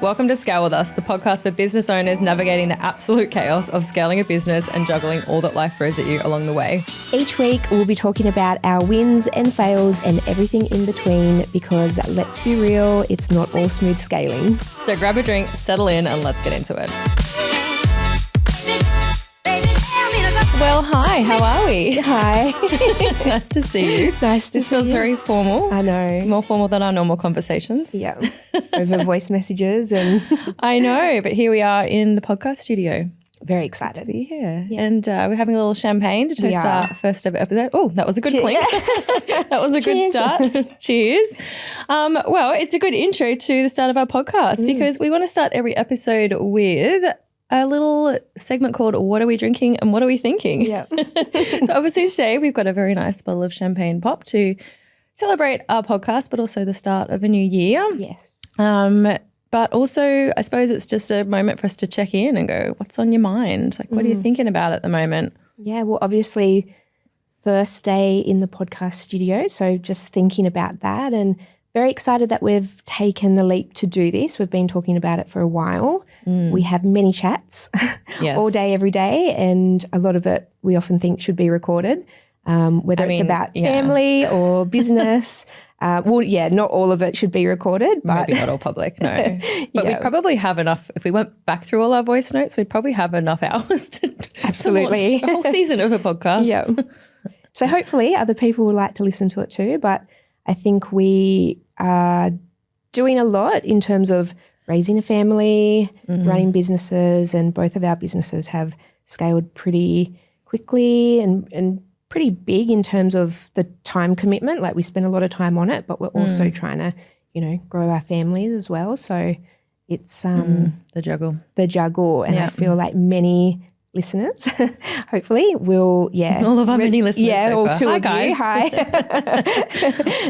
Welcome to Scale With Us, the podcast for business owners navigating the absolute chaos of scaling a business and juggling all that life throws at you along the way. Each week, we'll be talking about our wins and fails and everything in between because let's be real, it's not all smooth scaling. So grab a drink, settle in, and let's get into it. Well, hi, how are we? Hi. Nice to see you. Nice to This see feels you. very formal. I know. More formal than our normal conversations. Yeah. Over voice messages and I know, but here we are in the podcast studio. very excited. Yeah. And we're having a little champagne to toast our first ever episode. Oh, that was a good clink. That was a good start. Cheers. Well, it's a good intro to the start of our podcast because we want to start every episode with a little segment called What Are We Drinking and What Are We Thinking? Yeah. So obviously today we've got a very nice bottle of champagne pop to celebrate our podcast, but also the start of a new year. Yes. But also I suppose it's just a moment for us to check in and go, what's on your mind? Like, what are you thinking about at the moment? Yeah, well, obviously, first day in the podcast studio, so just thinking about that and very excited that we've taken the leap to do this. We've been talking about it for a while. We have many chats all day, every day, and a lot of it we often think should be recorded, whether it's about family or business. Not all of it should be recorded. But maybe not all public, no. But we'd probably have enough, if we went back through all our voice notes, we'd probably have enough hours to Absolutely. launch a whole season of a podcast. Yeah. So hopefully other people would like to listen to it too, but I think we are doing a lot in terms of raising a family, running businesses, and both of our businesses have scaled pretty quickly and pretty big in terms of the time commitment. Like we spend a lot of time on it, but we're also trying to, grow our families as well. So it's The juggle. the juggle. And I feel like many listeners, hopefully, will, All of our many listeners so all far. two Hi, of guys. you.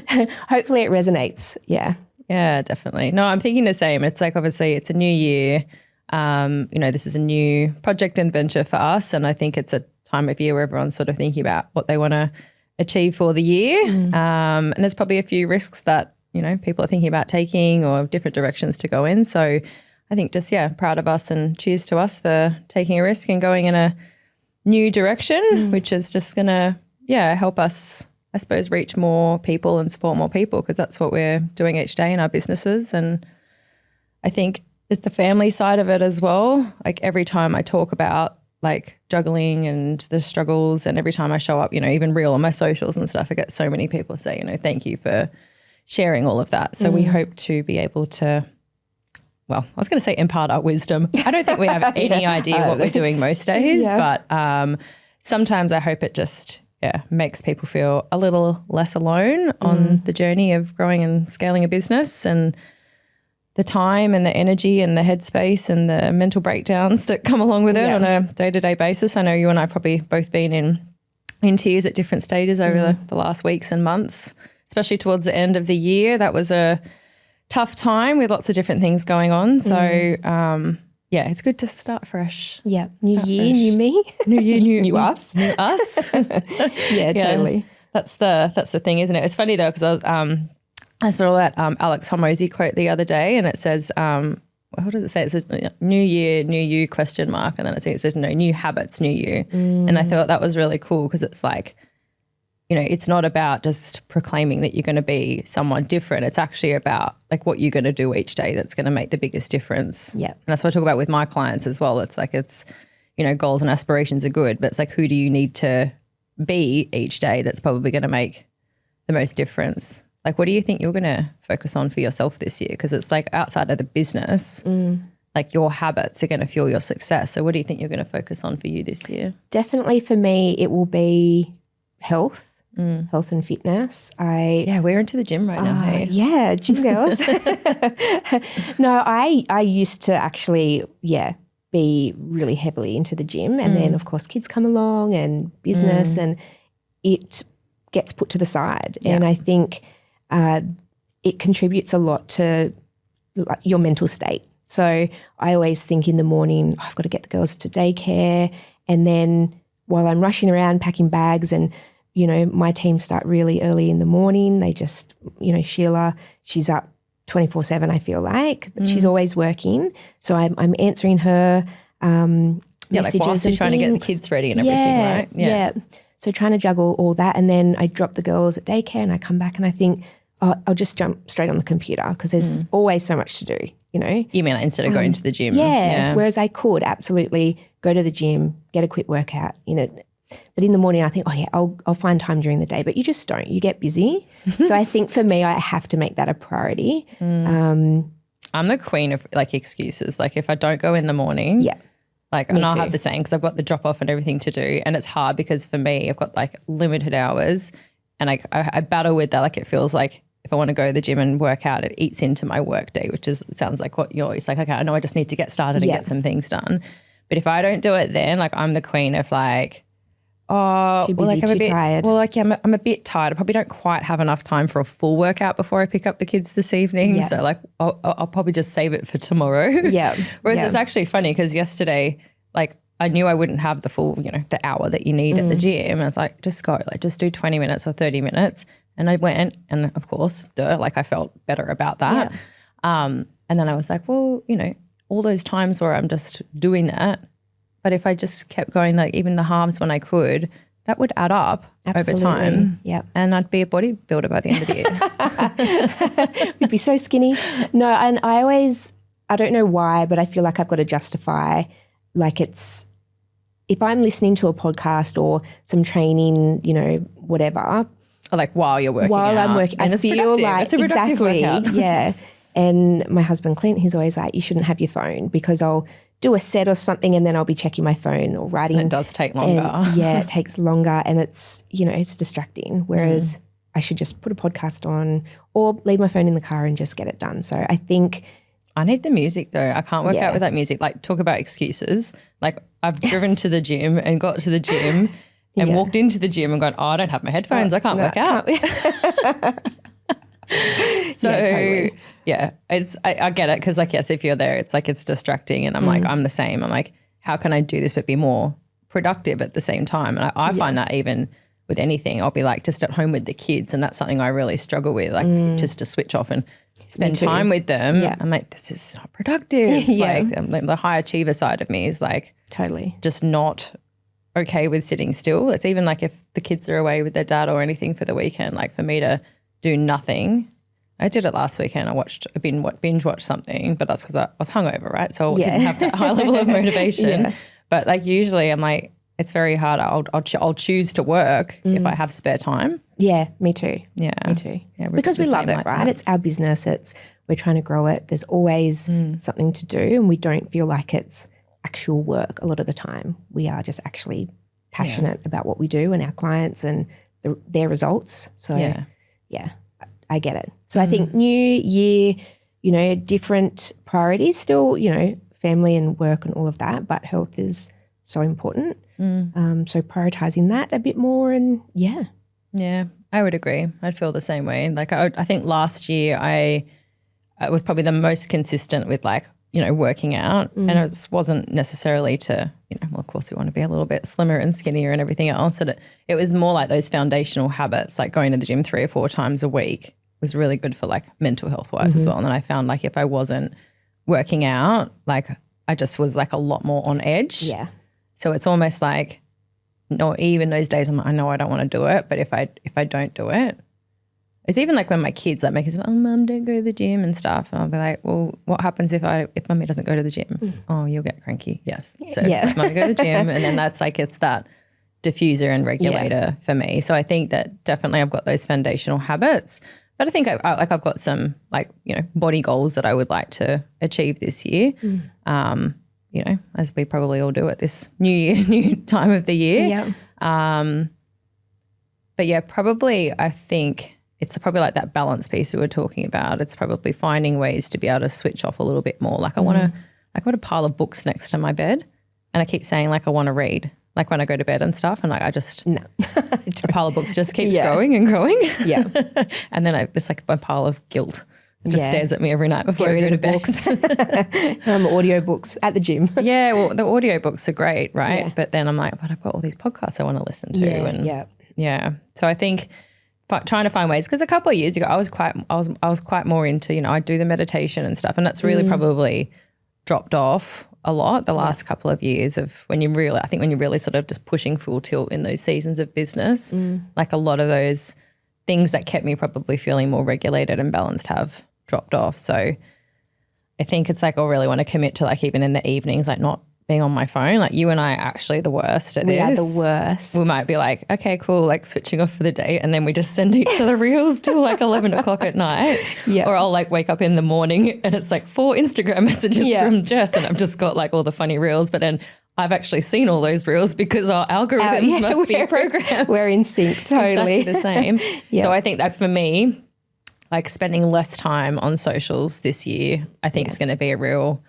Hi. Hopefully it resonates. Yeah. Yeah, definitely. No, I'm thinking the same. It's like, obviously it's a new year. This is a new project and venture for us. And I think it's a time of year where everyone's sort of thinking about what they want to achieve for the year. And there's probably a few risks that, people are thinking about taking or different directions to go in. So I think just, proud of us and cheers to us for taking a risk and going in a new direction, which is just going to, help us, I suppose, reach more people and support more people because that's what we're doing each day in our businesses. And I think it's the family side of it as well. Like every time I talk about like juggling and the struggles and every time I show up, even real on my socials and stuff, I get so many people say, thank you for sharing all of that. So we hope to be able to, well, I was going to say impart our wisdom. I don't think we have any idea what we're doing most days, but sometimes I hope it just makes people feel a little less alone on the journey of growing and scaling a business and the time and the energy and the headspace and the mental breakdowns that come along with it on a day-to-day basis. I know you and I probably both been in tears at different stages over the last weeks and months, especially towards the end of the year. That was a tough time with lots of different things going on. So, it's good to start fresh. Yeah. New year, new me. New year, new us. New us. Yeah, totally. That's the thing, isn't it? It's funny though because I saw that Alex Hormozy quote the other day and it says, what does it say? It says new year, new you, ? And then I think it says, new habits, new you. And I thought that was really cool because it's like, it's not about just proclaiming that you're going to be someone different. It's actually about like what you're going to do each day that's going to make the biggest difference. Yeah. And that's what I talk about with my clients as well. It's like goals and aspirations are good, but it's like who do you need to be each day that's probably going to make the most difference? Like what do you think you're going to focus on for yourself this year? Because it's like outside of the business, like your habits are going to fuel your success. So what do you think you're going to focus on for you this year? Definitely for me, it will be health and fitness. We're into the gym right now. Hey? Yeah, gym girls. No, I used to actually, be really heavily into the gym. And then, of course, kids come along and business and it gets put to the side. Yeah. And I think it contributes a lot to your mental state. So I always think in the morning, I've got to get the girls to daycare. And then while I'm rushing around packing bags and my team start really early in the morning. They just, Sheila, she's up 24/7, I feel like. But she's always working. So I'm answering her messages like whilst you're trying to get the kids ready and everything, right? Yeah. So trying to juggle all that, and then I drop the girls at daycare and I come back and I think, oh, I'll just jump straight on the computer because there's always so much to do, you know. You mean like instead of going to the gym? Yeah. Whereas I could absolutely go to the gym, get a quick workout, you know. But in the morning I think, oh yeah, I'll find time during the day. But you just don't. You get busy. So I think for me, I have to make that a priority. I'm the queen of like excuses. Like if I don't go in the morning, like, and I'll have the same because I've got the drop off and everything to do. And it's hard because for me, I've got like limited hours and I battle with that. Like it feels like if I want to go to the gym and work out, it eats into my work day, which is, it sounds like what you're always like, okay, I know I just need to get started and get some things done. But if I don't do it then, like I'm the queen of like, oh, too busy, well, like I'm too tired. Well, like I'm a bit tired. I probably don't quite have enough time for a full workout before I pick up the kids this evening. So like I'll probably just save it for tomorrow. Whereas it's actually funny because yesterday, like I knew I wouldn't have the full, you know, the hour that you need at the gym. And I was like, just go, like just do 20 minutes or 30 minutes. And I went and of course, like I felt better about that. And then I was like, well, you know, all those times where I'm just doing that, but if I just kept going, like even the halves when I could, that would add up over time. And I'd be a bodybuilder by the end of the year. We'd be so skinny. No, and I don't know why, but I feel like I've got to justify, like it's, if I'm listening to a podcast or some training, you know, whatever. Or like while you're working While out. I'm working, and I feel like it's a productive workout. Yeah. And my husband Clint, he's always like, you shouldn't have your phone because I'll do a set of something and then I'll be checking my phone or writing. And it does take longer. It takes longer and it's, you know, it's distracting. Whereas I should just put a podcast on or leave my phone in the car and just get it done. So I think I need the music though. I can't work out without music. Like talk about excuses. Like I've driven to the gym and got to the gym and walked into the gym and gone, oh, I don't have my headphones. I can't work out. So totally. I get it because like, yes, if you're there, it's like it's distracting and I'm like, I'm the same. I'm like, how can I do this but be more productive at the same time? And I find that even with anything, I'll be like just at home with the kids and that's something I really struggle with, like just to switch off and spend time with them. I'm like, this is not productive. Like the high achiever side of me is like totally just not okay with sitting still. It's even like if the kids are away with their dad or anything for the weekend, like for me to do nothing. I did it last weekend. I binge watched something, but that's because I was hungover, right? So I didn't have that high level of motivation. But like usually I'm like, it's very hard. I'll choose to work if I have spare time. Yeah, me too. Yeah. Me too. Yeah, because we love it, like right? That. It's our business. We're trying to grow it. There's always something to do and we don't feel like it's actual work a lot of the time. We are just actually passionate about what we do and our clients and their results. So yeah, I get it. So I think new year, you know, different priorities still, you know, family and work and all of that, but health is so important. So prioritising that a bit more and Yeah, I would agree. I'd feel the same way. Like I think last year I was probably the most consistent with like, you know, working out and it wasn't necessarily to, you know, well, of course we want to be a little bit slimmer and skinnier and everything else. And it was more like those foundational habits, like going to the gym 3 or 4 times a week was really good for like mental health wise as well. And then I found like if I wasn't working out, like I just was like a lot more on edge. Yeah. So it's almost like, no, even those days I know I don't want to do it, but if I don't do it, it's even like when my kids like make us, oh, Mum, don't go to the gym and stuff. And I'll be like, well, what happens if Mummy doesn't go to the gym? Oh, you'll get cranky. Yes. So Mummy go to the gym and then that's like, it's that diffuser and regulator for me. So I think that definitely I've got those foundational habits, but I think I've got some like, you know, body goals that I would like to achieve this year. You know, as we probably all do at this new time of the year. But yeah, probably I think it's probably like that balance piece we were talking about. It's probably finding ways to be able to switch off a little bit more. Like I've got a pile of books next to my bed and I keep saying like I want to read, like when I go to bed and stuff and like I just, the pile of books just keeps growing and growing. And then it's like a pile of guilt. It just stares at me every night before I go to bed. Audio books at the gym. Well, the audio books are great, right? But then I'm like, but I've got all these podcasts I want to listen to. So I think trying to find ways, because a couple of years ago I was quite more into, I do the meditation and stuff, and that's really probably dropped off a lot the last couple of years of when you're really sort of just pushing full tilt in those seasons of business, like a lot of those things that kept me probably feeling more regulated and balanced have dropped off. So I think it's like I really want to commit to like even in the evenings, like not being on my phone. Like you and I are actually the worst at this. We are the worst. We might be like, okay, cool, like switching off for the day, and then we just send each other reels till like 11 o'clock at night. Yeah. Or I'll like wake up in the morning and it's like 4 Instagram messages from Jess, and I've just got like all the funny reels, but then I've actually seen all those reels because our algorithms must be programmed. We're in sync, totally. Exactly the same. So I think that for me, like spending less time on socials this year, I think is going to be a real,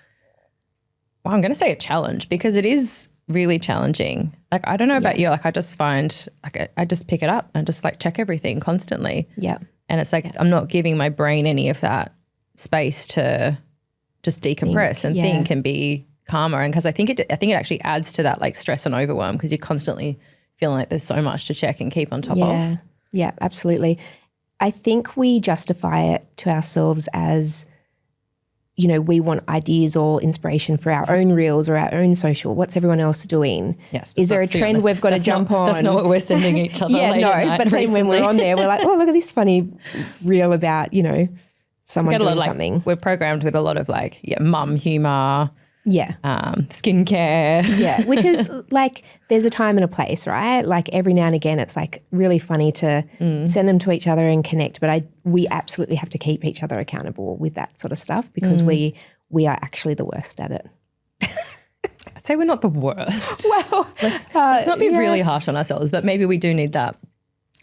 I'm going to say a challenge, because it is really challenging. Like, I don't know about you, like I just find like I just pick it up and just like check everything constantly. Yeah. And it's like I'm not giving my brain any of that space to just decompress and think and be calmer. And because I think it actually adds to that like stress and overwhelm, because you're constantly feeling like there's so much to check and keep on top of. Yeah, absolutely. I think we justify it to ourselves as, we want ideas or inspiration for our own reels or our own social. What's everyone else doing? Yes. Is there a trend we've got to jump on? That's not what we're sending each other late at night but then recently. when we're on there, we're like, oh, look at this funny reel about, someone doing something. We're programmed with a lot of like, mum humour. Yeah. Skincare. Yeah, which is like there's a time and a place, right? Like every now and again it's like really funny to send them to each other and connect, but we absolutely have to keep each other accountable with that sort of stuff, because we are actually the worst at it. I'd say we're not the worst. Well, let's not be really harsh on ourselves, but maybe we do need that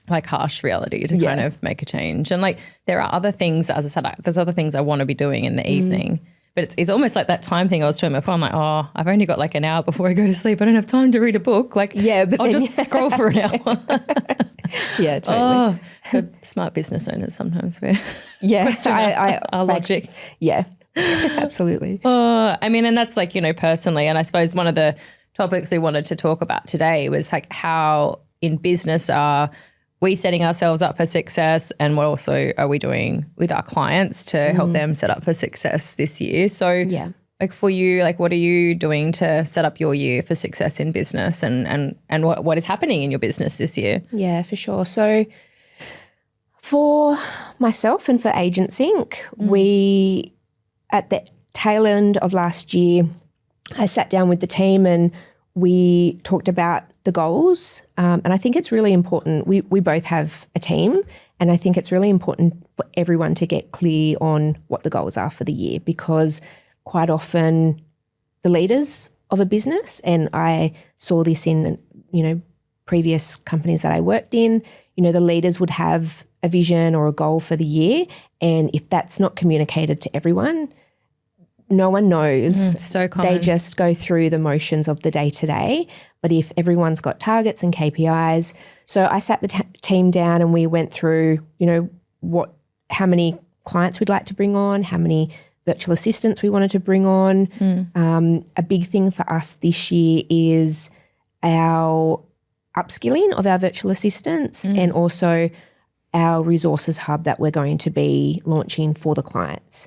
like harsh reality to kind of make a change. And like there are other things, as I said, there's other things I want to be doing in the evening. But it's almost like that time thing I was talking about before. I'm like, oh, I've only got like an hour before I go to sleep. I don't have time to read a book. Like, but I'll just scroll for an hour. Yeah, totally. Smart business owners sometimes we're question our logic. Yeah, absolutely. I mean, and that's like, personally, and I suppose one of the topics we wanted to talk about today was like how in business are we setting ourselves up for success, and what also are we doing with our clients to help them set up for success this year? So like for you, like what are you doing to set up your year for success in business, and what is happening in your business this year? Yeah, for sure. So for myself and for Agents Inc., we, at the tail end of last year, I sat down with the team and we talked about the goals, and I think it's really important. We both have a team, and I think it's really important for everyone to get clear on what the goals are for the year, because quite often the leaders of a business, and I saw this in previous companies that I worked in, the leaders would have a vision or a goal for the year, and if that's not communicated to everyone, no one knows. So common. They just go through the motions of the day-to-day. But if everyone's got targets and KPIs, so I sat the team down and we went through, how many clients we'd like to bring on, how many virtual assistants we wanted to bring on. A big thing for us this year is our upskilling of our virtual assistants and also our resources hub that we're going to be launching for the clients.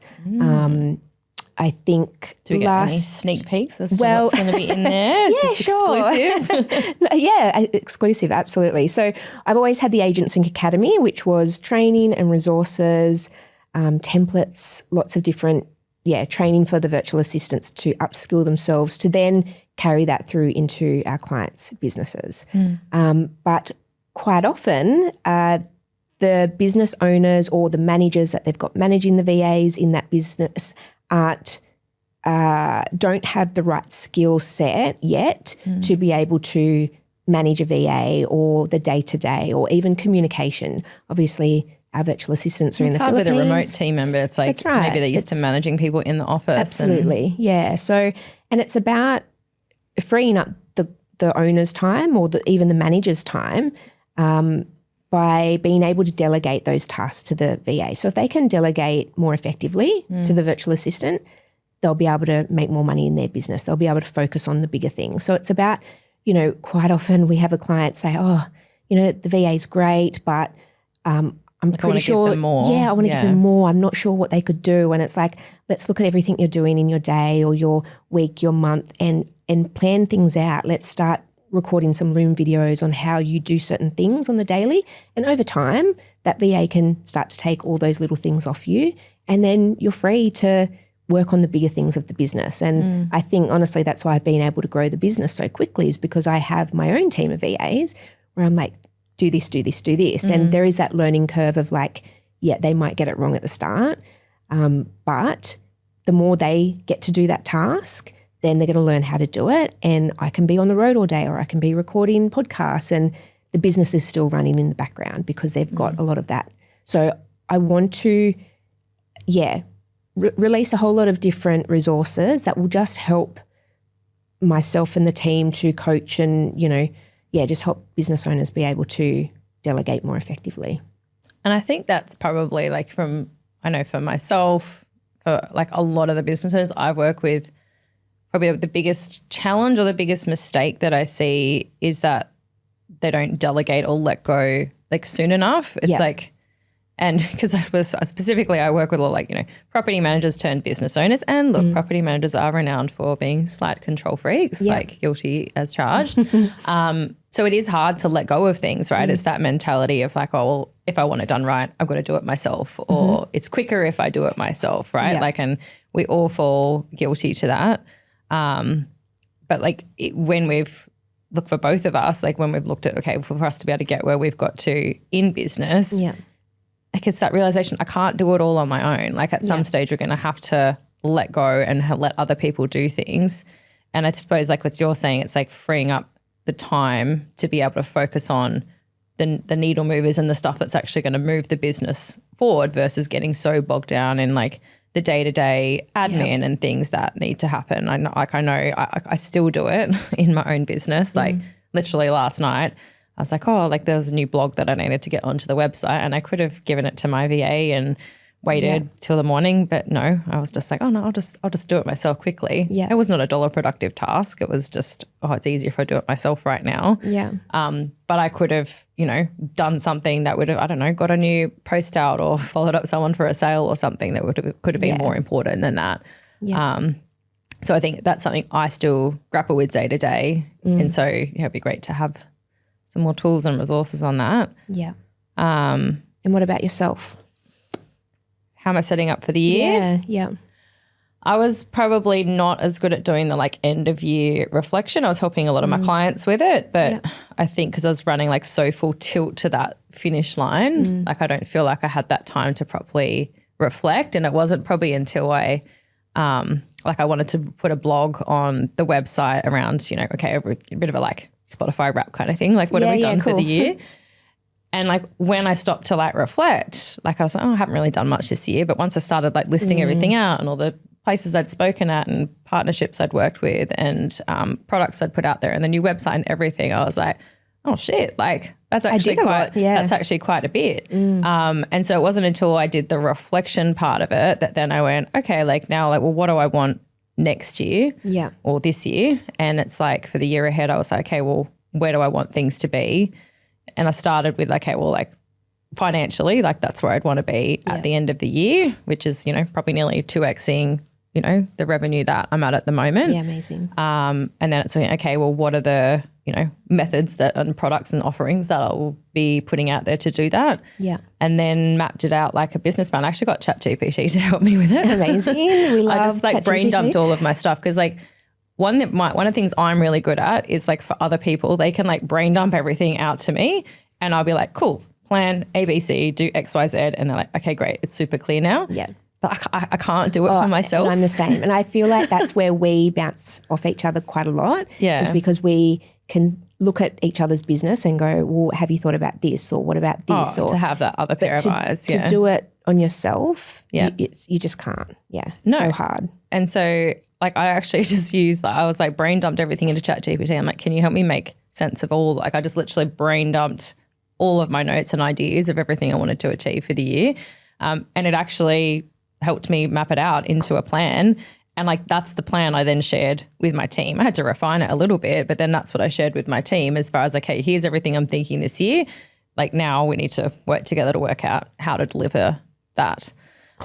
I think do we get any sneak peeks as to what's going to be in there? Yeah, sure. Exclusive? Exclusive, absolutely. So I've always had the Agents Inc. Academy, which was training and resources, templates, lots of different training for the virtual assistants to upskill themselves to then carry that through into our clients' businesses. But quite often the business owners or the managers that they've got managing the VAs in that business don't have the right skill set yet to be able to manage a VA or the day-to-day or even communication. Obviously, our virtual assistants are in the Philippines. It's hard with a remote team member. It's like maybe they're used to managing people in the office. Absolutely, yeah. So, and it's about freeing up the owner's time or even the manager's time by being able to delegate those tasks to the VA. So if they can delegate more effectively to the virtual assistant, they'll be able to make more money in their business. They'll be able to focus on the bigger things. So it's about, quite often we have a client say, the VA is great, but I'm pretty sure. Give them more. Yeah, I want to give them more. I'm not sure what they could do. And it's like, let's look at everything you're doing in your day or your week, your month, and plan things out. Let's start recording some Loom videos on how you do certain things on the daily. And over time, that VA can start to take all those little things off you, and then you're free to work on the bigger things of the business. And I think, honestly, that's why I've been able to grow the business so quickly, is because I have my own team of VAs where I'm like, do this, do this, do this. And there is that learning curve of like, yeah, they might get it wrong at the start, but the more they get to do that task, then they're going to learn how to do it. And I can be on the road all day, or I can be recording podcasts, and the business is still running in the background because they've got a lot of that. So I want to, release a whole lot of different resources that will just help myself and the team to coach and, just help business owners be able to delegate more effectively. And I think that's probably like for myself, for like a lot of the businesses I work with, probably the biggest challenge or the biggest mistake that I see is that they don't delegate or let go like soon enough. It's like, and because I suppose specifically I work with a lot like, property managers turned business owners, and look, property managers are renowned for being slight control freaks, like guilty as charged. So it is hard to let go of things, right? It's that mentality of like, oh, well, if I want it done right, I've got to do it myself, or it's quicker if I do it myself, right? Like, and we all fall guilty to that. But like when we've looked for both of us, like when we've looked at, okay, for us to be able to get where we've got to in business, like it's that realization I can't do it all on my own. Like at some stage we're going to have to let go and let other people do things. And I suppose like what you're saying, it's like freeing up the time to be able to focus on the needle movers and the stuff that's actually going to move the business forward versus getting so bogged down in like the day-to-day admin and things that need to happen. I know I still do it in my own business. Like literally last night I was like, oh, like there was a new blog that I needed to get onto the website, and I could have given it to my VA and waited till the morning, but no, I was just like, oh no, I'll just do it myself quickly. Yeah. It was not a dollar productive task. It was just, it's easier if I do it myself right now. Yeah. But I could have, done something that would have, I don't know, got a new post out or followed up someone for a sale or something that could have been more important than that. Yeah. So I think that's something I still grapple with day to day. And so it'd be great to have some more tools and resources on that. Yeah. And what about yourself? How am I setting up for the year? Yeah. I was probably not as good at doing the like end of year reflection. I was helping a lot of my clients with it, but I think because I was running like so full tilt to that finish line, like I don't feel like I had that time to properly reflect. And it wasn't probably until I wanted to put a blog on the website around, okay, a bit of a like Spotify rap kind of thing. Like what have we done for the year? And like when I stopped to like reflect, like I was like, oh, I haven't really done much this year. But once I started like listing everything out and all the places I'd spoken at and partnerships I'd worked with and products I'd put out there and the new website and everything, I was like, oh shit, like that's actually quite a bit. And so it wasn't until I did the reflection part of it that then I went, okay, like now like, well, what do I want next year or this year? And it's like for the year ahead, I was like, okay, well, where do I want things to be? And I started with, okay, well, like financially, like that's where I'd want to be at the end of the year, which is, probably nearly 2xing, the revenue that I'm at the moment. Yeah, amazing. And then it's like, okay, well, what are the, methods and products and offerings that I'll be putting out there to do that? Yeah. And then mapped it out like a business plan. I actually got ChatGPT to help me with it. Amazing. We love I just like brain dumped all of my stuff because like, one of the things I'm really good at is like for other people, they can like brain dump everything out to me and I'll be like, cool, plan ABC, do X, Y, Z. And they're like, okay, great. It's super clear now. Yeah. But I can't do it for myself. And I'm the same. And I feel like that's where we bounce off each other quite a lot. Yeah. Is because we can look at each other's business and go, well, have you thought about this or what about this? Or to have that other pair of eyes. To do it on yourself, you just can't. Yeah. It's so hard. And so like I actually just used, I was like brain dumped everything into ChatGPT. I'm like, can you help me make sense of all, like I just literally brain dumped all of my notes and ideas of everything I wanted to achieve for the year. And it actually helped me map it out into a plan. And like that's the plan I then shared with my team. I had to refine it a little bit, but then that's what I shared with my team as far as, okay, here's everything I'm thinking this year. like now we need to work together to work out how to deliver that.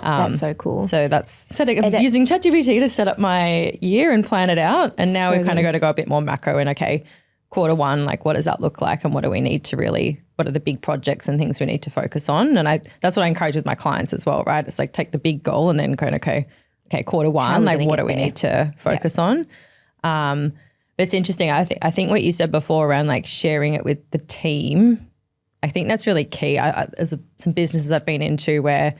That's so cool. So I'm using ChatGPT to set up my year and plan it out. And now we've kind of got to go a bit more macro and okay, quarter one, like what does that look like and what do we need to really, what are the big projects and things we need to focus on? And that's what I encourage with my clients as well, right? It's like take the big goal and then go, okay, quarter one, like what do we need to focus on? But it's interesting. I think what you said before around like sharing it with the team, I think that's really key. There's some businesses I've been into where,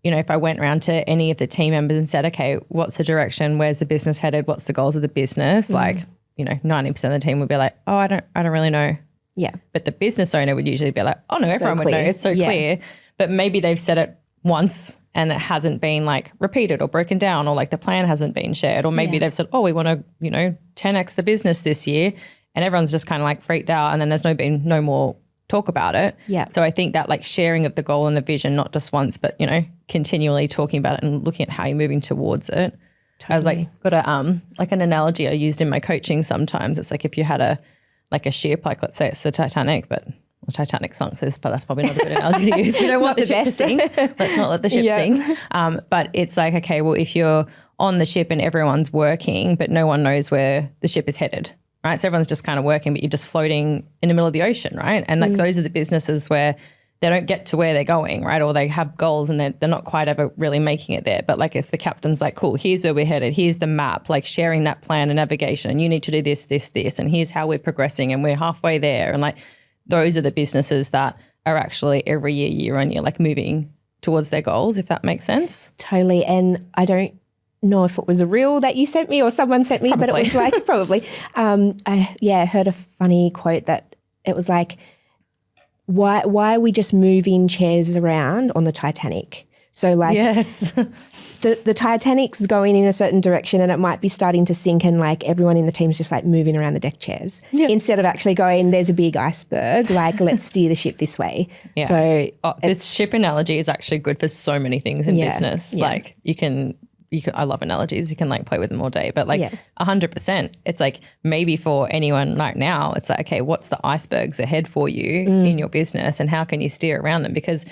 you know, if I went around to any of the team members and said, okay, what's the direction? Where's the business headed? What's the goals of the business? Like, you know, 90% of the team would be like, oh, I don't really know. Yeah. But the business owner would usually be like, oh no, everyone would know. It's so clear. But maybe they've said it once and it hasn't been like repeated or broken down or like the plan hasn't been shared. Or maybe they've said, oh, we want to, you know, 10x the business this year. And everyone's just kind of like freaked out and then there's been no more talk about it. Yeah. So I think that like sharing of the goal and the vision, not just once, but, you know, continually talking about it and looking at how you're moving towards it. Totally. I was like, got a like an analogy I used in my coaching sometimes. It's like if you had a ship, like let's say it's the Titanic, but the Titanic sunk, but that's probably not a good analogy to use. We don't want the ship to sink. Let's not let the ship sink. But it's like, okay, well, if you're on the ship and everyone's working, but no one knows where the ship is headed, right? So everyone's just kind of working, but you're just floating in the middle of the ocean, right? And like those are the businesses where they don't get to where they're going, right? Or they have goals and they're not quite ever really making it there. But like if the captain's like, cool, here's where we're headed, here's the map, like sharing that plan and navigation, and you need to do this, this, this, and here's how we're progressing and we're halfway there. And like those are the businesses that are actually every year on year, like moving towards their goals, if that makes sense. Totally. And I don't know if it was a reel that you sent me or someone sent me, but it was like probably. I heard a funny quote that it was like, why are we just moving chairs around on the Titanic? So like yes. the Titanic's going in a certain direction and it might be starting to sink and like everyone in the team's just like moving around the deck chairs instead of actually going, there's a big iceberg, like let's steer the ship this way. Yeah. So this ship analogy is actually good for so many things in business. Yeah. Like you can, I love analogies. You can like play with them all day, but like 100%, it's like maybe for anyone right now, it's like, okay, what's the icebergs ahead for you in your business and how can you steer around them? Because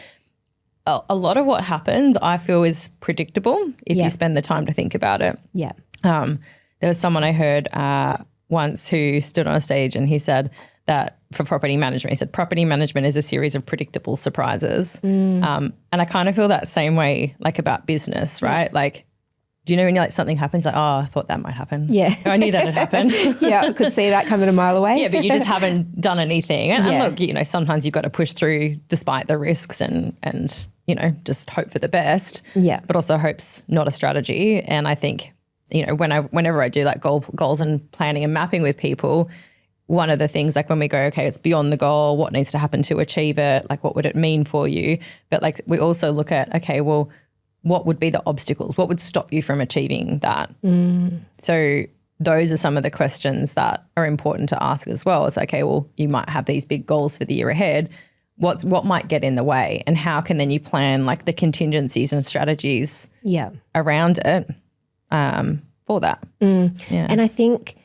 a lot of what happens, I feel, is predictable if you spend the time to think about it. Yeah. There was someone I heard once who stood on a stage and he said that for property management, he said property management is a series of predictable surprises. And I kind of feel that same way like about business, right? Like, do you know when like something happens like, oh, I thought that might happen. Yeah. I knew that had happened. I could see that coming a mile away. Yeah, but you just haven't done anything. And look, you know, sometimes you've got to push through despite the risks and you know, just hope for the best. Yeah. But also hope's not a strategy. And I think, you know, whenever I do like goals and planning and mapping with people, one of the things like when we go, okay, it's beyond the goal, what needs to happen to achieve it? Like what would it mean for you? But like we also look at, okay, well, what would be the obstacles? What would stop you from achieving that? So those are some of the questions that are important to ask as well. It's okay, well, you might have these big goals for the year ahead. What might get in the way and how can then you plan like the contingencies and strategies around it for that? Yeah. And I think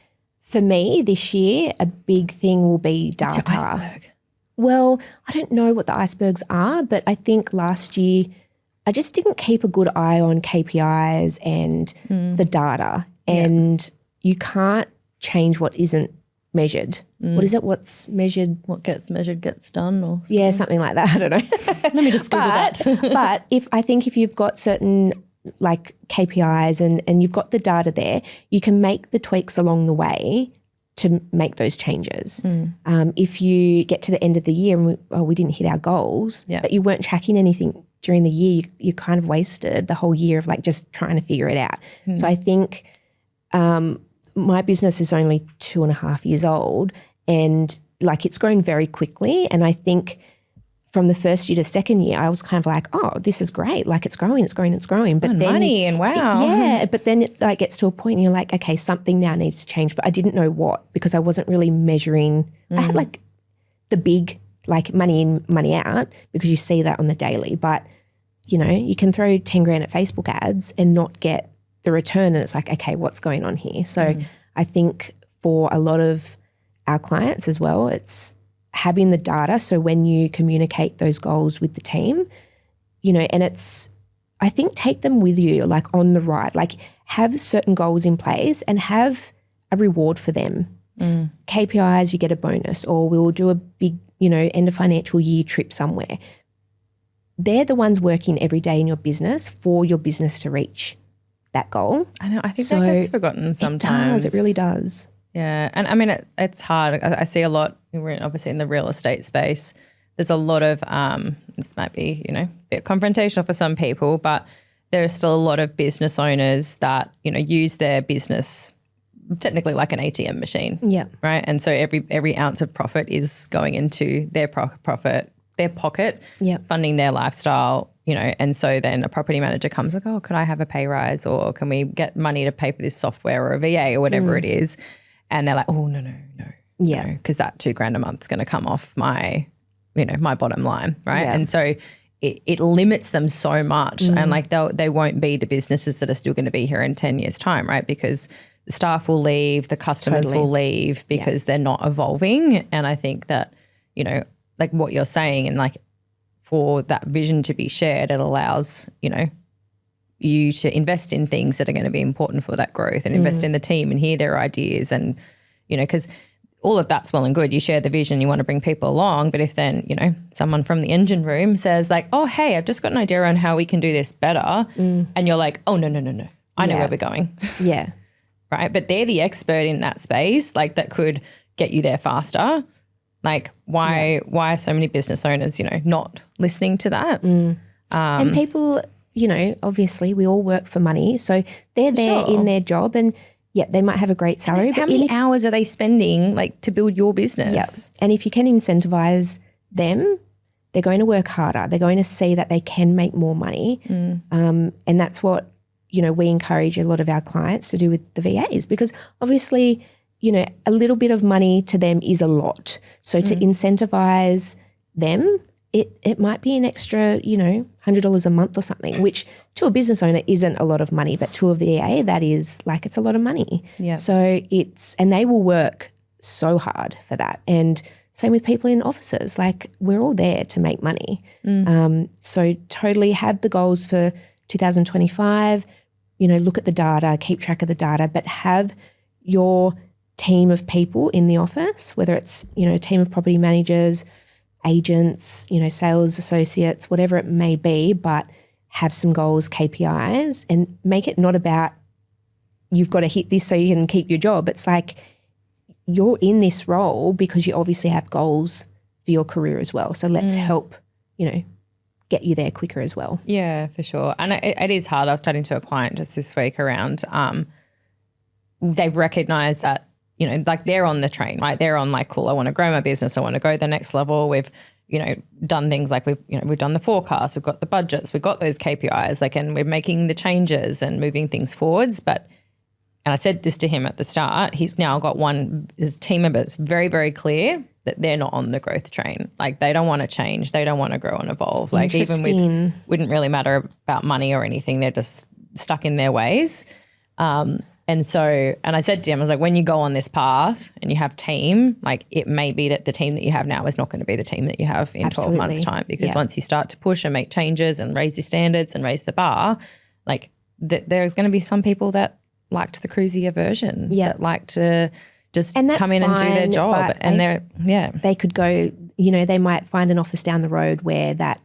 for me this year, a big thing will be data. What's your iceberg? Well, I don't know what the icebergs are, but I think last year I just didn't keep a good eye on KPIs and the data. And you can't change what isn't measured. What is it? What's measured? What gets measured gets done or something? Yeah, something like that. I don't know. Let me just Google that. But if you've got certain like KPIs and you've got the data there, you can make the tweaks along the way to make those changes. If you get to the end of the year and we didn't hit our goals, but you weren't tracking anything during the year, you kind of wasted the whole year of like just trying to figure it out. So I think my business is only 2.5 years old and like it's grown very quickly. And I think from the first year to second year, I was kind of like, oh, this is great. Like it's growing. But then money and wow. Yeah. But then it like gets to a point and you're like, okay, something now needs to change. But I didn't know what because I wasn't really measuring. I had like the big like money in, money out because you see that on the daily. But, you know, you can throw 10 grand at Facebook ads and not get the return. And it's like, okay, what's going on here? So I think for a lot of our clients as well, it's having the data. So when you communicate those goals with the team, you know, and I think take them with you, like on the ride, like have certain goals in place and have a reward for them. KPIs, you get a bonus, or we'll do a big, you know, end of financial year trip somewhere. They're the ones working every day in your business for your business to reach that goal. I know. I think that gets forgotten sometimes. It really does. Yeah. And I mean, it's hard. I see a lot, we're obviously in the real estate space. There's a lot of, this might be, you know, a bit confrontational for some people, but there are still a lot of business owners that, you know, use their business technically like an ATM machine. Yeah. Right. And so every ounce of profit is going into their profit, their pocket, funding their lifestyle, you know. And so then a property manager comes like, oh, could I have a pay rise, or can we get money to pay for this software or a VA or whatever it is? And they're like, oh, no. Yeah. Because that $2,000 a month is going to come off my, you know, my bottom line. Right. Yeah. And so it limits them so much. And like they won't be the businesses that are still going to be here in 10 years time. Right. Because the staff will leave, the customers will leave because they're not evolving. And I think that, you know, like what you're saying, and like for that vision to be shared, it allows, you know, you to invest in things that are going to be important for that growth, and invest in the team and hear their ideas. And, you know, because all of that's well and good. You share the vision, you want to bring people along. But if then, you know, someone from the engine room says like, oh, hey, I've just got an idea on how we can do this better. And you're like, oh, no. I know where we're going. Yeah. Right. But they're the expert in that space, like that could get you there faster. Like why are so many business owners, you know, not listening to that? And people, you know, obviously we all work for money. So they're there in their job, and they might have a great salary. How many hours are they spending like to build your business? And if you can incentivize them, they're going to work harder. They're going to see that they can make more money. And that's what, you know, we encourage a lot of our clients to do with the VAs, because obviously, you know, a little bit of money to them is a lot. So to incentivize them, it might be an extra, you know, $100 a month or something, which to a business owner isn't a lot of money, but to a VA, that is like, it's a lot of money. Yeah. So and they will work so hard for that. And same with people in offices, like we're all there to make money. So totally have the goals for 2025, you know, look at the data, keep track of the data, but have your team of people in the office, whether it's, you know, a team of property managers, agents, you know, sales associates, whatever it may be, but have some goals, KPIs, and make it not about you've got to hit this so you can keep your job. It's like you're in this role because you obviously have goals for your career as well. So let's help, you know, get you there quicker as well. Yeah, for sure. And it is hard. I was chatting to a client just this week around they've recognized that, you know, like they're on the train, right? They're on like, cool, I want to grow my business. I want to go to the next level. We've, you know, done things like we've done the forecast, we've got the budgets, we've got those KPIs, like, and we're making the changes and moving things forwards. But, and I said this to him at the start, he's now got his team members very, very clear that they're not on the growth train. Like they don't want to change. They don't want to grow and evolve. Like even with, wouldn't really matter about money or anything. They're just stuck in their ways. And so, and I said to him, I was like, when you go on this path and you have team, like it may be that the team that you have now is not going to be the team that you have in 12 months time, because once you start to push and make changes and raise your standards and raise the bar, like there's going to be some people that liked the cruisier version, that like to just come in and do their job. And they could go, you know, they might find an office down the road where that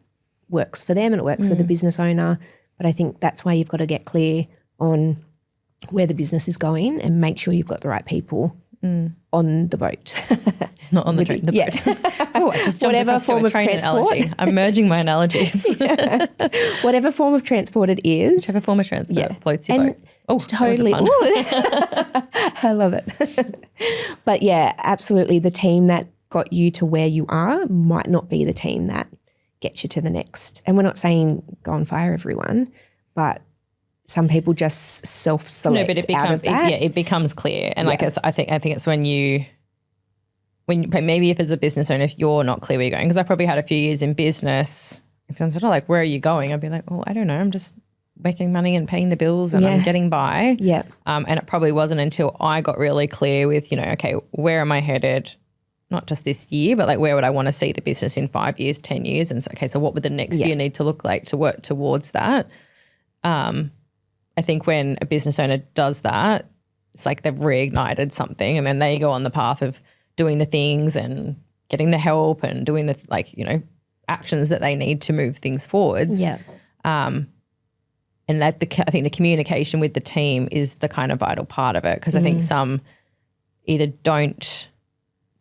works for them and it works for the business owner. But I think that's why you've got to get clear on where the business is going and make sure you've got the right people on the boat. Not on the train, the boat. Oh, I just jumped across to a train analogy. I'm merging my analogies. Whatever form of transport it is. Whichever form of transport floats your boat. Oh, totally. I love it. But yeah, absolutely. The team that got you to where you are might not be the team that gets you to the next. And we're not saying go and fire everyone, but some people just self-select. No, but it becomes it becomes clear. And like I think it's when maybe if as a business owner, if you're not clear where you're going, because I probably had a few years in business. If someone's sort of like, where are you going? I'd be like, oh, I don't know. I'm just making money and paying the bills and I'm getting by. Yeah. And it probably wasn't until I got really clear with, you know, okay, where am I headed? not just this year, but like where would I want to see the business in 5 years, 10 years? And so, okay, so what would the next year need to look like to work towards that? I think when a business owner does that, it's like they've reignited something, and then they go on the path of doing the things and getting the help and doing the actions that they need to move things forwards. Yeah. And that I think the communication with the team is the kind of vital part of it, because I think some either don't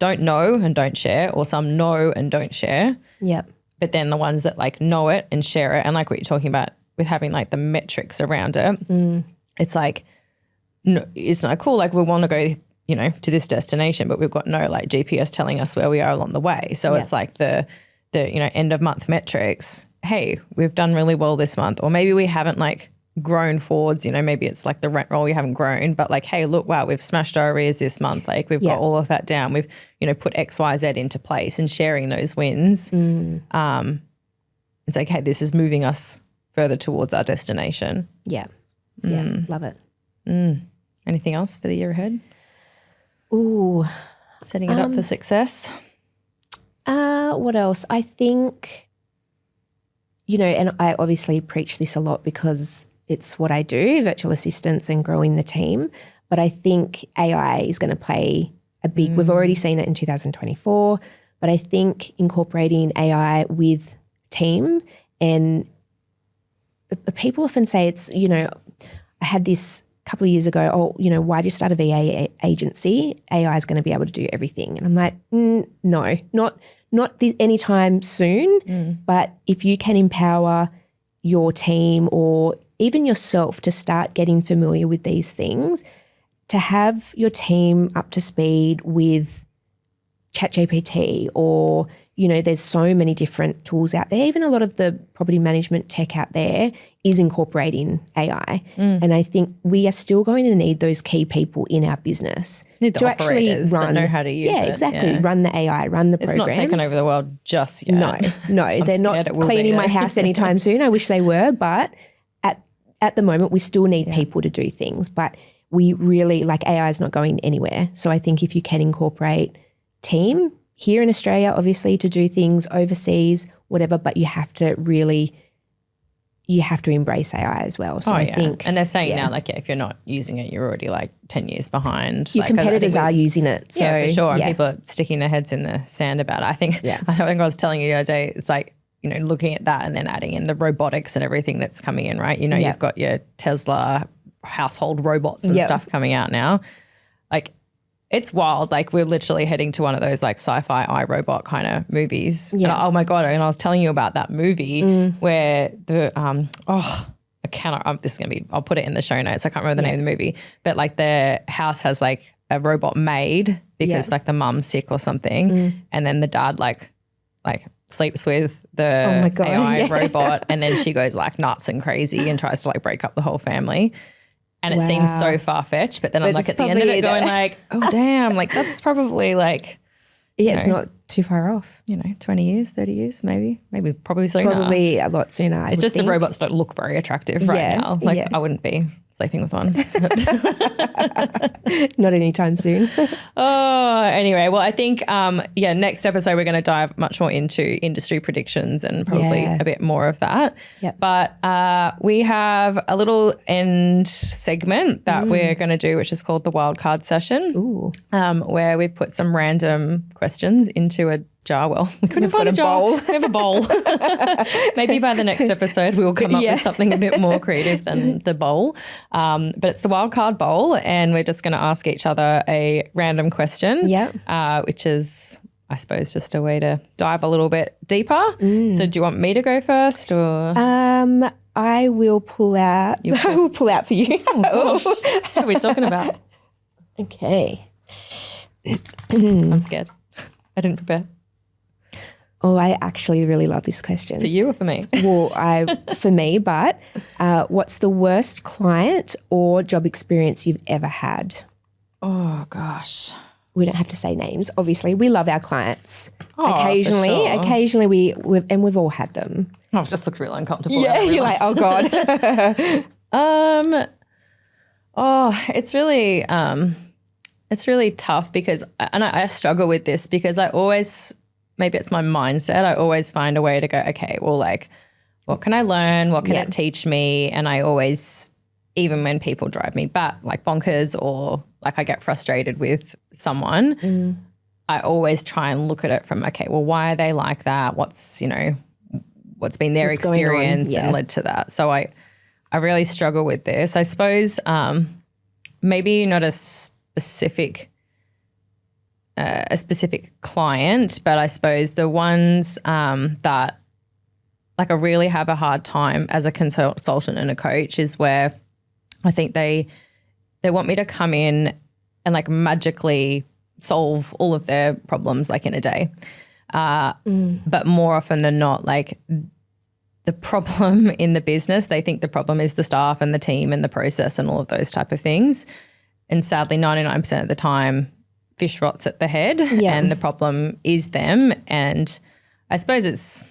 know and don't share, or some know and don't share. Yep. But then the ones that like know it and share it, and like what you're talking about with having like the metrics around it, it's like, no, it's not cool. Like we want to go, to this destination, but we've got no like GPS telling us where we are along the way. So it's like the end of month metrics. Hey, we've done really well this month, or maybe we haven't like grown forwards. Maybe it's like the rent roll, we haven't grown, but like, hey, look, wow, we've smashed our arrears this month. Like we've got all of that down. We've put X, Y, Z into place, and sharing those wins. It's like, hey, this is moving us further towards our destination. Yeah. Yeah. Love it. Anything else for the year ahead? Ooh. Setting it up for success. What else? I think, and I obviously preach this a lot because it's what I do, virtual assistants and growing the team. But I think AI is going to play a big, we've already seen it in 2024, but I think incorporating AI with team, and people often say it's, I had this a couple of years ago, why do you start a VA agency? AI is going to be able to do everything. And I'm like, no, not this anytime soon, but if you can empower your team or even yourself to start getting familiar with these things, to have your team up to speed with ChatGPT, or, there's so many different tools out there. Even a lot of the property management tech out there is incorporating AI. And I think we are still going to need those key people in our business to actually run, that know how to use it. Yeah, exactly. Run the AI, run the programs. It's not taken over the world just yet. No, they're not cleaning my house anytime soon. I wish they were, but at the moment we still need people to do things. But we really, AI is not going anywhere. So I think if you can incorporate team here in Australia, obviously, to do things overseas, whatever, but you have to embrace AI as well. So I think, and they're saying now, if you're not using it, you're already 10 years behind. Your competitors are using it. So, for sure. And people are sticking their heads in the sand about it. I think I was telling you the other day, it's like, looking at that and then adding in the robotics and everything that's coming in, right? You've got your Tesla household robots and stuff coming out now. It's wild. We're literally heading to one of those sci-fi iRobot kind of movies. Yeah. And, oh my God. And I was telling you about that movie where the, I cannot, this is going to be, I'll put it in the show notes. I can't remember the name of the movie, but the house has a robot maid because the mum's sick or something. And then the dad sleeps with the AI robot, and then she goes nuts and crazy and tries to break up the whole family. And it seems so far-fetched, but then I'm at the end of it going oh, damn, that's probably it's not too far off. 20 years, 30 years, probably sooner. Probably a lot sooner, It's just the robots don't look very attractive right now. I wouldn't be sleeping with one. Not anytime soon. Anyway, well, I think, next episode we're going to dive much more into industry predictions and probably a bit more of that. Yep. But we have a little end segment that we're going to do, which is called the wildcard session, where we've put some random questions into a jar. Well, we couldn't find a jar. Bowl. We have a bowl. Maybe by the next episode we will come up with something a bit more creative than the bowl. But it's the wildcard bowl, and we're just going to ask each other a random question, which is, I suppose, just a way to dive a little bit deeper. So do you want me to go first, or? I will pull out. I will pull out for you. Oh, gosh. What are we talking about? Okay. I'm scared. I didn't prepare. Oh, I actually really love this question. For you or for me? Well, for me, but what's the worst client or job experience you've ever had? Oh, gosh. We don't have to say names. Obviously, we love our clients. Oh, Occasionally we've all had them. I've just looked real uncomfortable. Yeah, you're like, oh God. It's really It's really tough because, and I struggle with this because I always, maybe it's my mindset, I always find a way to go, okay, well, like, what can I learn? What can it teach me? And I always, even when people drive me back like bonkers or like I get frustrated with someone, I always try and look at it from, okay, well, why are they like that? What's, you know, what's been their experience and led to that? So I really struggle with this. I suppose maybe not a specific client, but I suppose the ones that like I really have a hard time as a consultant and a coach is where I think they want me to come in and like magically solve all of their problems like in a day. But more often than not, like the problem in the business, they think the problem is the staff and the team and the process and all of those type of things. And sadly, 99% of the time, fish rots at the head and the problem is them. And I suppose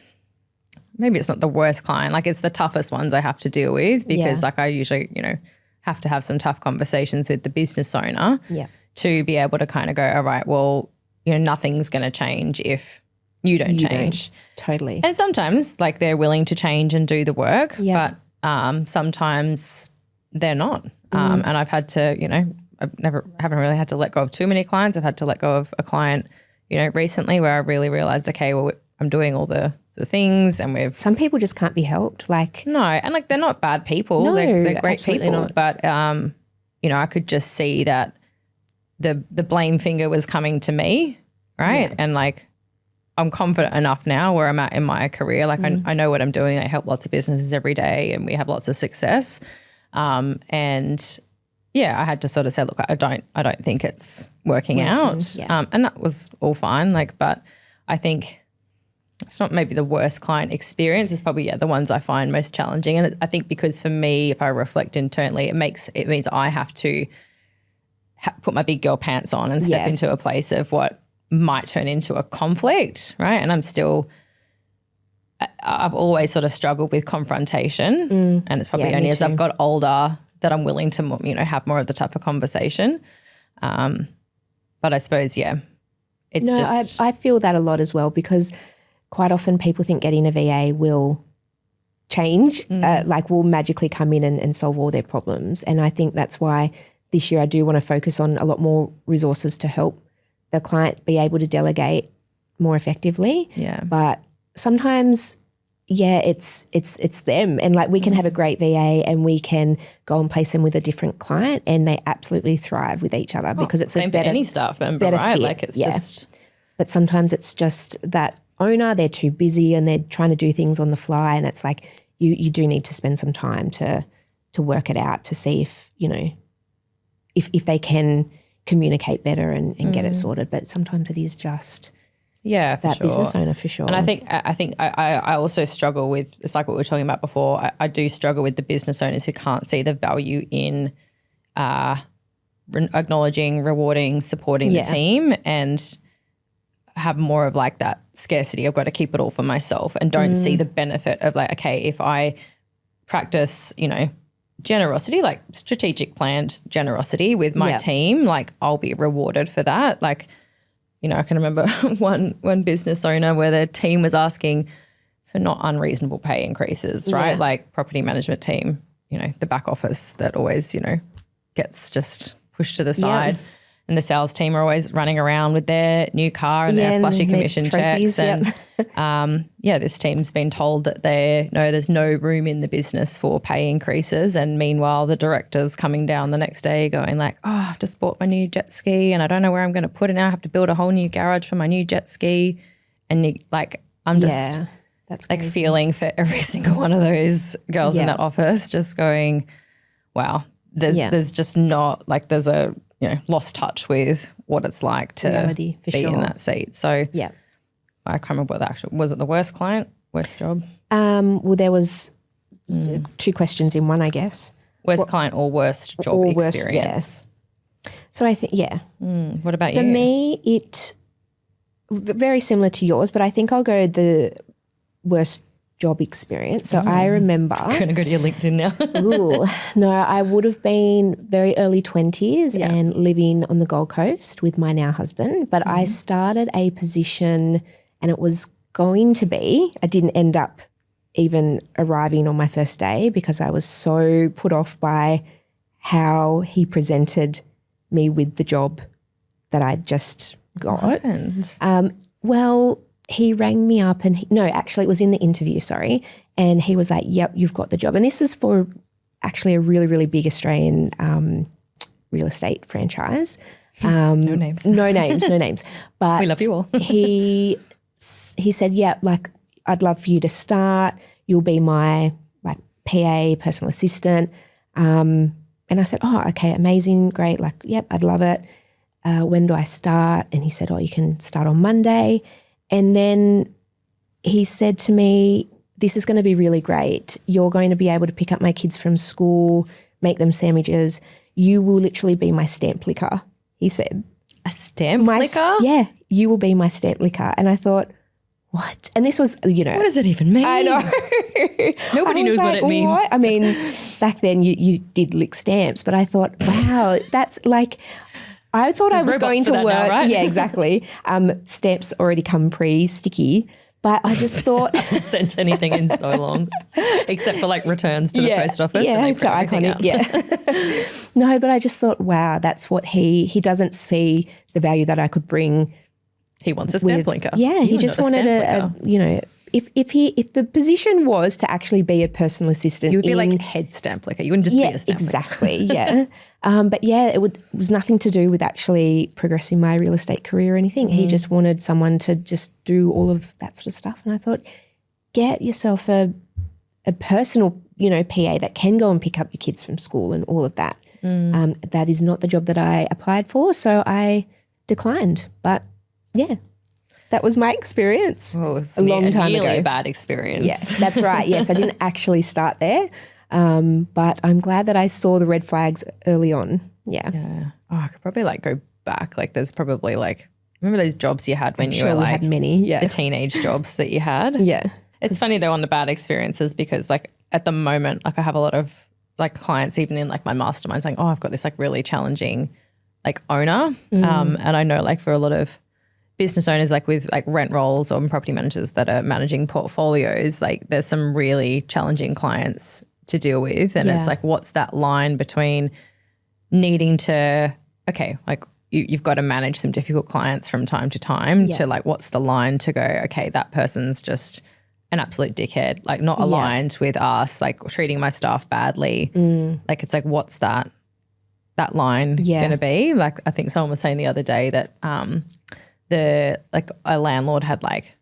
maybe it's not the worst client. Like it's the toughest ones I have to deal with because like I usually, you know, have to have some tough conversations with the business owner to be able to kind of go, all right, well, you know, nothing's going to change if you don't change. Totally. And sometimes like they're willing to change and do the work, but sometimes they're not. And I've had to, you know, haven't really had to let go of too many clients. I've had to let go of a client, you know, recently where I really realized, okay, well, I'm doing all the things and some people just can't be helped. Like no, and like they're not bad people. No, they're great people. not. But you know, I could just see that the blame finger was coming to me, right? Yeah. And like I'm confident enough now where I'm at in my career. Like I know what I'm doing. I help lots of businesses every day and we have lots of success. And yeah, I had to sort of say, look, I don't think it's working out. Yeah. And that was all fine. Like, but I think it's not maybe the worst client experience. It's probably, the ones I find most challenging. And I think because for me, if I reflect internally, it means I have to put my big girl pants on and step into a place of what might turn into a conflict, right? And I've always sort of struggled with confrontation and it's probably only as I've got older that I'm willing to, you know, have more of the tougher conversation. But I suppose, it's I feel that a lot as well because quite often people think getting a VA will change, like will magically come in and solve all their problems. And I think that's why this year I do want to focus on a lot more resources to help the client be able to delegate more effectively. Yeah. But sometimes, it's them. And like we can have a great VA and we can go and place them with a different client and they absolutely thrive with each other because it's same a better, for any staff member, right? Fit. Like it's just. But sometimes it's just that owner, they're too busy and they're trying to do things on the fly and it's like you do need to spend some time to work it out to see if, you know, if they can communicate better and get it sorted. But sometimes it is just that business owner for sure. And I think I also struggle with, it's like what we were talking about before, I do struggle with the business owners who can't see the value in acknowledging, rewarding, supporting the team and have more of like that scarcity. I've got to keep it all for myself and don't see the benefit of like, okay, if I practice, you know, generosity, like strategic planned generosity with my team, like I'll be rewarded for that. Like, you know, I can remember one business owner where their team was asking for not unreasonable pay increases, right? Yeah. Like property management team, you know, the back office that always, you know, gets just pushed to the side. And the sales team are always running around with their new car and their flashy commission checks. And this team's been told that there's no room in the business for pay increases. And meanwhile, the director's coming down the next day going like, oh, I just bought my new jet ski and I don't know where I'm going to put it now. I have to build a whole new garage for my new jet ski. And I'm just that's like crazy. Feeling for every single one of those girls in that office, just going, wow, there's just not like there's a, you know, lost touch with what it's like to reality, for be sure. in that seat. So I can't remember what the actual, was it the worst client, worst job? Well, there was two questions in one, I guess. Worst client or worst job or experience? Worst, So I think, What about you? For me, it very similar to yours, but I think I'll go the worst job experience. So I remember. I'm going to go to your LinkedIn now. Ooh, no, I would have been very early 20s and living on the Gold Coast with my now husband. But I started a position and it was going to be, I didn't end up even arriving on my first day because I was so put off by how he presented me with the job that I'd just got. What happened? Well, he rang me up and actually it was in the interview, and he was like, yep, you've got the job. And this is for actually a really, really big Australian real estate franchise. No names. No names. But we love you all. he said, yeah, like I'd love for you to start. You'll be my like PA, personal assistant. And I said, oh, okay, amazing, great. Like, yep, I'd love it. When do I start? And he said, oh, you can start on Monday. And then he said to me, this is going to be really great. You're going to be able to pick up my kids from school, make them sandwiches. You will literally be my stamp licker, he said. A stamp licker? Yeah, you will be my stamp licker. And I thought, what? And this was, What does it even mean? I know. Nobody knows what it means. What? I mean, back then you did lick stamps, but I thought, wow, that's like, I thought I was going to work. Now, right? Yeah, exactly. Stamps already come pre-sticky, but I just thought. I haven't sent anything in so long, except for like returns to the post office. Yeah, and to Iconic. Yeah. No, but I just thought, wow, that's what he doesn't see the value that I could bring. He wants a stamp linker. Yeah, he just wanted if the position was to actually be a personal assistant. You would be like head stamp linker. You wouldn't just be a stamp exactly, yeah. But yeah, it was nothing to do with actually progressing my real estate career or anything. He just wanted someone to just do all of that sort of stuff. And I thought, get yourself a personal, PA that can go and pick up your kids from school and all of that. That is not the job that I applied for, so I declined. But yeah, that was my experience. Oh, it was a long time ago. A bad experience. Yeah, that's right. Yes, I didn't actually start there, but I'm glad that I saw the red flags early on. Yeah. Oh, I could probably like go back. Like there's probably like, remember those jobs you had when you were we like had many, the teenage jobs that you had? Yeah. It's funny though on the bad experiences because like at the moment, like I have a lot of like clients even in like my mastermind saying, oh, I've got this like really challenging like owner. And I know like for a lot of business owners like with like rent rolls or property managers that are managing portfolios, like there's some really challenging clients to deal with. And it's like, what's that line between needing to, okay, like you've got to manage some difficult clients from time to time to like, what's the line to go, okay, that person's just an absolute dickhead, like not aligned with us, like treating my staff badly. Like it's like, what's that line going to be? Like I think someone was saying the other day that a landlord had like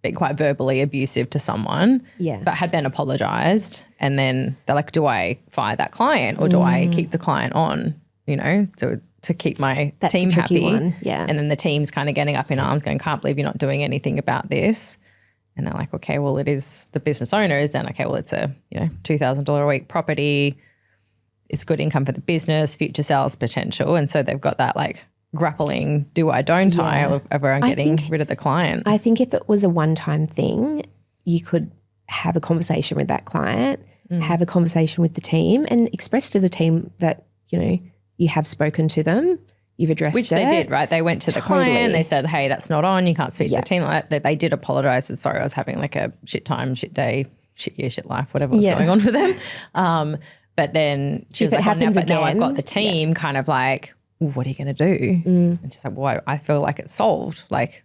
been quite verbally abusive to someone, but had then apologized, and then they're like, do I fire that client or do I keep the client on, to keep my team happy? Yeah. And then the team's kind of getting up in arms going, can't believe you're not doing anything about this. And they're like, okay, well, it is the business owner is then, okay, well, it's a, $2,000 a week property. It's good income for the business, future sales potential. And so they've got that like grappling, do I, don't I, of around getting rid of the client. I think if it was a one-time thing, you could have a conversation with that client, have a conversation with the team and express to the team that, you have spoken to them, you've addressed Which they did, right? They went to the client, they said, hey, that's not on, you can't speak to the team like that. They did apologise, said, sorry, I was having like a shit time, shit day, shit year, shit life, whatever was going on for them. But then she was like, now I've got the team kind of like, what are you going to do? And she's like, well, I feel like it's solved. Like,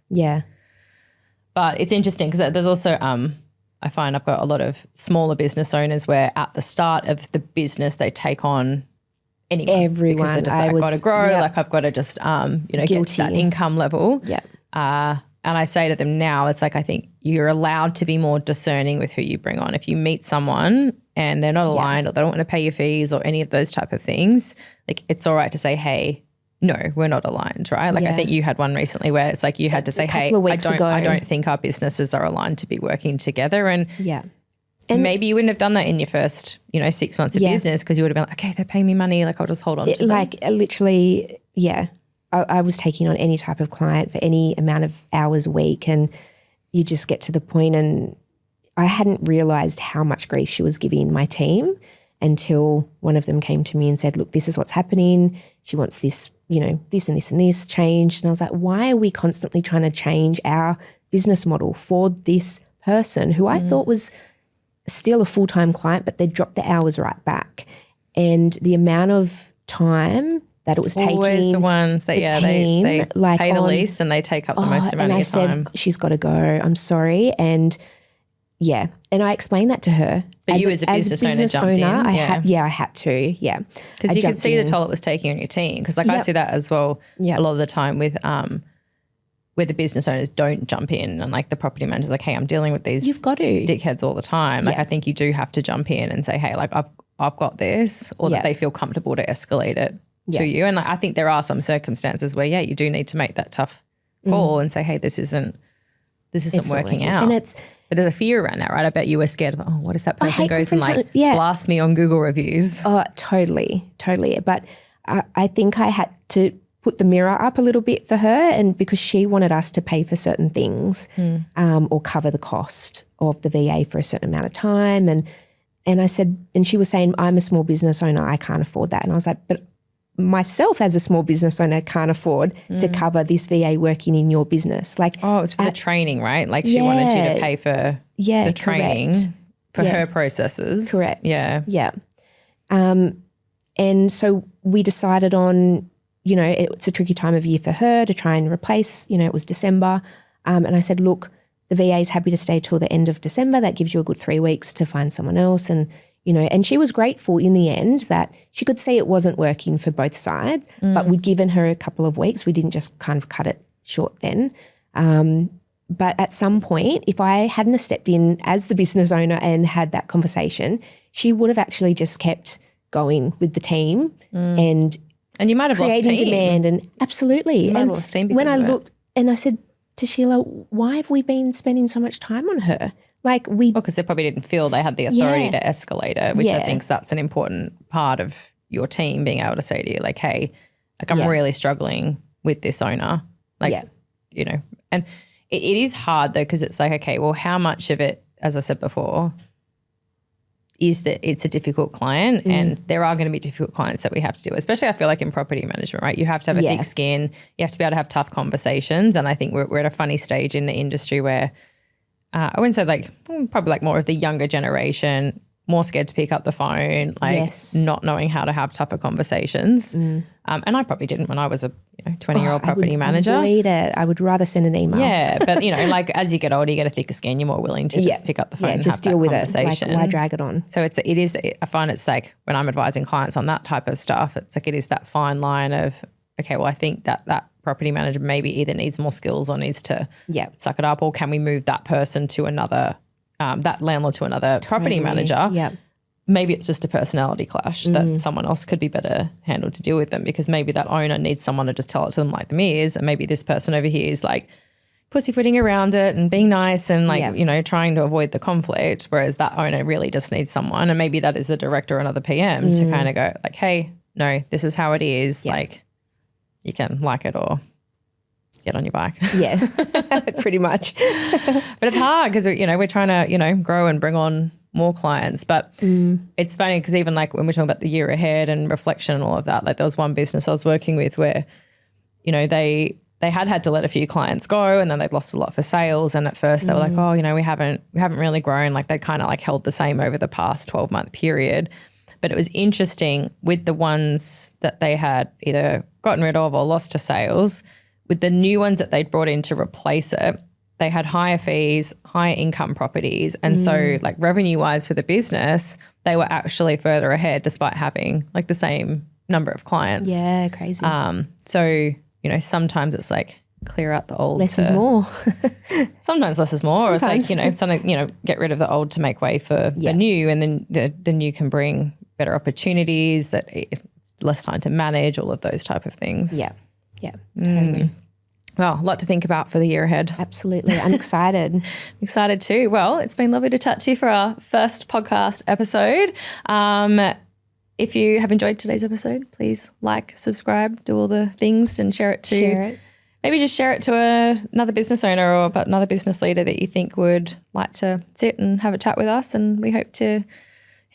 but it's interesting because there's also, I find I've got a lot of smaller business owners where at the start of the business, they take on everyone because they're just like, I've got to grow. Like I've got to just, get to that income level. And I say to them now, it's like, I think you're allowed to be more discerning with who you bring on. If you meet someone and they're not aligned or they don't want to pay your fees or any of those type of things, like it's all right to say, hey, no, we're not aligned, right? Like I think you had one recently where it's like you had to say, hey, I don't think our businesses are aligned to be working together. And maybe you wouldn't have done that in your first, 6 months of business because you would have been like, okay, they're paying me money, like I'll just hold on to them. Like literally, I was taking on any type of client for any amount of hours a week and you just get to the point and I hadn't realised how much grief she was giving my team until one of them came to me and said, look, this is what's happening. She wants this, this and this and this changed. And I was like, why are we constantly trying to change our business model for this person who I thought was still a full-time client, but they dropped the hours right back. And the amount of time that it was taking. Always the ones that, team, they pay the least and they take up the most amount of your time. And I said, she's got to go. I'm sorry. And yeah. And I explained that to her. But you as a business owner jumped in. I had to. Yeah. Because you could see the toll it was taking on your team. Because I see that as well a lot of the time with where the business owners don't jump in and like the property manager's like, hey, I'm dealing with these You've got to. dickheads all the time. Like I think you do have to jump in and say, hey, like I've got this, or that they feel comfortable to escalate it to you. And like, I think there are some circumstances where, you do need to make that tough call and say, hey, this isn't working out. And but there's a fear around that, right? I bet you were scared of, what if that person goes and like blasts me on Google reviews? Oh, totally. But I think I had to put the mirror up a little bit for her, and because she wanted us to pay for certain things or cover the cost of the VA for a certain amount of time. And I said, and she was saying, I'm a small business owner, I can't afford that. And I was like, but myself as a small business owner can't afford to cover this VA working in your business. Like, it was for the training, right? Like she wanted you to pay for the training for her processes. Correct. Yeah. Yeah. And so we decided on, it's a tricky time of year for her to try and replace, it was December. And I said, look, the VA is happy to stay till the end of December. That gives you a good 3 weeks to find someone else. And, and she was grateful in the end that she could see it wasn't working for both sides, but we'd given her a couple of weeks. We didn't just kind of cut it short then. But at some point, if I hadn't have stepped in as the business owner and had that conversation, she would have actually just kept going with the team and you might have creating lost team. Demand. And absolutely. You might have lost team because when I of it. looked and I said to Sheila, why have we been spending so much time on her? Like because they probably didn't feel they had the authority to escalate it, which I think that's an important part of your team being able to say to you, like, hey, like I'm really struggling with this owner. Like, and it is hard though, because it's like, okay, well, how much of it, as I said before, is that it's a difficult client and there are going to be difficult clients that we have to do, especially I feel like in property management, right? You have to have a thick skin. You have to be able to have tough conversations. And I think we're at a funny stage in the industry where I wouldn't say probably like more of the younger generation, more scared to pick up the phone, like not knowing how to have tougher conversations. And I probably didn't when I was a 20-year-old property manager. I would avoid it. I would rather send an email. Yeah, but like as you get older, you get a thicker skin. You're more willing to just pick up the phone and just have deal that with conversation. it. Like, why drag it on? So I find it's like when I'm advising clients on that type of stuff, it's like it is that fine line of, okay, well, I think that property manager maybe either needs more skills or needs to suck it up, or can we move that person to another, that landlord to another property manager? Yeah. Maybe it's just a personality clash that someone else could be better handled to deal with them, because maybe that owner needs someone to just tell it to them like them is, and maybe this person over here is like pussyfooting around it and being nice and like, trying to avoid the conflict, whereas that owner really just needs someone, and maybe that is a director or another PM to kind of go like, hey, no, this is how it is. Like you can like it or get on your bike. Yeah, pretty much. But it's hard because, we're trying to, grow and bring on more clients. But it's funny because even like when we're talking about the year ahead and reflection and all of that, like there was one business I was working with where, they had to let a few clients go, and then they'd lost a lot for sales. And at first they were like, oh, we haven't really grown. Like they kind of like held the same over the past 12-month period. But it was interesting with the ones that they had either gotten rid of or lost to sales, with the new ones that they'd brought in to replace it, they had higher fees, higher income properties. And so like revenue wise for the business, they were actually further ahead despite having like the same number of clients. Yeah, crazy. So, sometimes it's like clear out the old. Less is more. Sometimes less is more. Sometimes. Or it's like, something, get rid of the old to make way for the new, and then the new can bring better opportunities, that less time to manage, all of those type of things. Yeah. Yeah. Totally. Well, a lot to think about for the year ahead. Absolutely. I'm excited. Excited too. Well, it's been lovely to chat to you for our first podcast episode. If you have enjoyed today's episode, please like, subscribe, do all the things and share it to maybe just share it to another business owner or another business leader that you think would like to sit and have a chat with us. And we hope to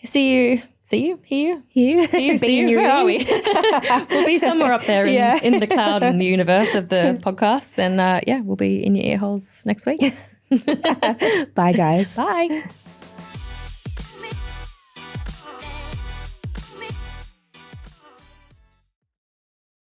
hear you. Where are we? We'll be somewhere up there in the cloud and the universe of the podcasts. And we'll be in your ear holes next week. Bye, guys. Bye.